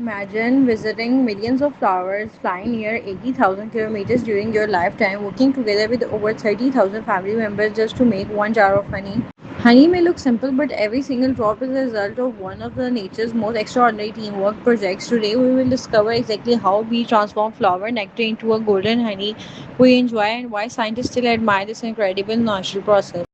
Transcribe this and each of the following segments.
Imagine visiting millions of flowers, flying near 80,000 kilometers during your lifetime, working together with over 30,000 family members just to make one jar of honey. Honey may look simple, but every single drop is a result of one of the nature's most extraordinary teamwork projects. Today, we will discover exactly how bees transform flower nectar into a golden honey we enjoy and why scientists still admire this incredible natural process.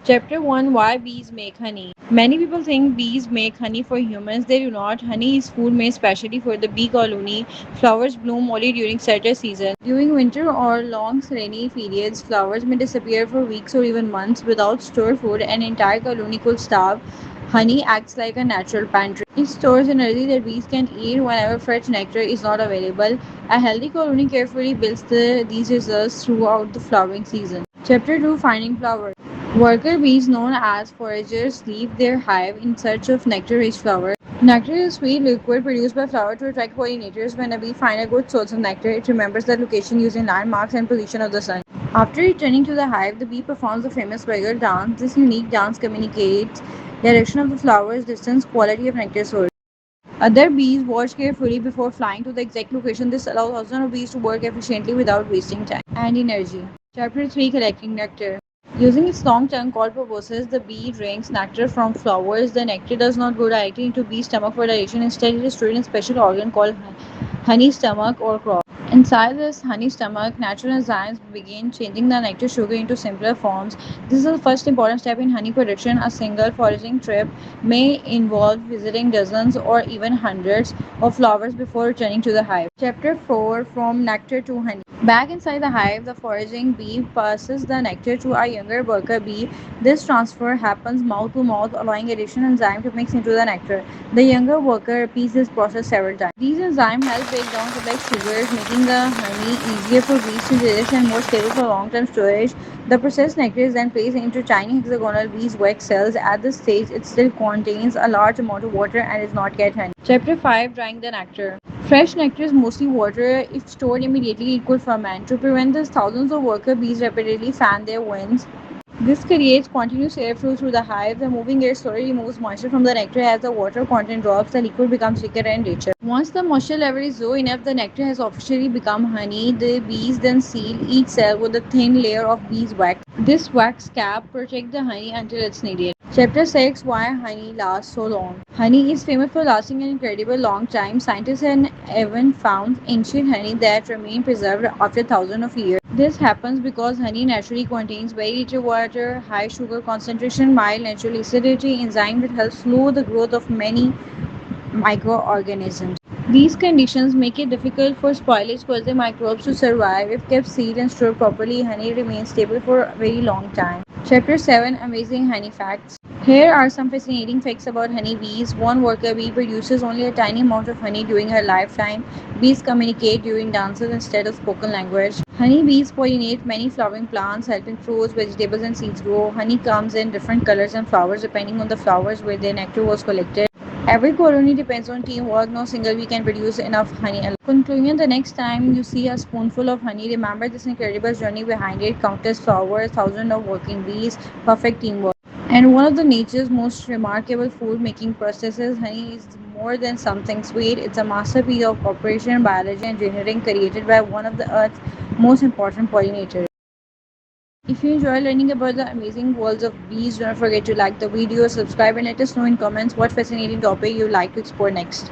Chapter 1, Why Bees Make Honey. Many people think bees make honey for humans. They do not. Honey is food made specially for the bee colony. Flowers bloom only during certain seasons. During winter or long rainy periods, flowers may disappear for weeks or even months without stored food. An entire colony could starve. Honey acts like a natural pantry. It stores energy that bees can eat whenever fresh nectar is not available. A healthy colony carefully builds these reserves throughout the flowering season. Chapter 2, Finding Flowers. Worker bees, known as foragers, leave their hive in search of nectar-rich flowers. Nectar is a sweet liquid produced by flower to attract pollinators. When a bee finds a good source of nectar, it remembers the location using landmarks and position of the sun. After returning to the hive, the bee performs the famous waggle dance. This unique dance communicates direction of the flowers, distance, quality of nectar source. Other bees watch carefully before flying to the exact location. This allows thousands of bees to work efficiently without wasting time and energy. Chapter 3, Collecting Nectar. Using its long tongue called proboscis, the bee drinks nectar from flowers. The nectar does not go directly into bee's stomach for digestion. Instead, it is stored in a special organ called honey stomach or crop. Inside this honey stomach, natural enzymes begin changing the nectar sugar into simpler forms. This is the first important step in honey production. A single foraging trip may involve visiting dozens or even hundreds of flowers before returning to the hive. Chapter 4, From Nectar to Honey. Back inside the hive, the foraging bee passes the nectar to a younger worker bee. This transfer happens mouth to mouth, allowing additional enzyme to mix into the nectar. The younger worker repeats this process several times. These enzymes help break down complex sugars, making the honey easier for bees to digest and more stable for long-term storage. The processed nectar is then placed into tiny hexagonal beeswax cells. At this stage, it still contains a large amount of water and is not yet honey. Chapter 5, Drying the Nectar. Fresh nectar is mostly water. If stored immediately, it could ferment. To prevent this, thousands of worker bees repeatedly fan their wings. This creates continuous airflow through the hive. The moving air slowly removes moisture from the nectar. As the water content drops, the liquid becomes thicker and richer. Once the moisture level is low enough, the nectar has officially become honey. The bees then seal each cell with a thin layer of beeswax. This wax cap protects the honey until it's needed. Chapter 6, Why Honey Lasts So Long. Honey is famous for lasting an incredible long time. Scientists have even found ancient honey that remain preserved after thousands of years. This happens because honey naturally contains very little water, high sugar concentration, mild natural acidity, enzyme that help slow the growth of many microorganisms. These conditions make it difficult for spoilage causing microbes to survive. If kept sealed and stored properly, honey remains stable for a very long time. Chapter 7, Amazing Honey Facts. Here are some fascinating facts about honeybees. One worker bee produces only a tiny amount of honey during her lifetime. Bees communicate during dances instead of spoken language. Honeybees pollinate many flowering plants, helping fruits, vegetables, and seeds grow. Honey comes in different colors and flowers depending on the flowers where their nectar was collected. Every colony depends on teamwork. No single bee can produce enough honey alone. Conclusion: the next time you see a spoonful of honey, remember this incredible journey behind it. Countless flowers, thousands of working bees, perfect teamwork. And one of the nature's most remarkable food making processes, honey is more than something sweet. It's a masterpiece of cooperation, biology, and engineering created by one of the Earth's most important pollinators. If you enjoy learning about the amazing worlds of bees, don't forget to like the video, subscribe, and let us know in comments what fascinating topic you'd like to explore next.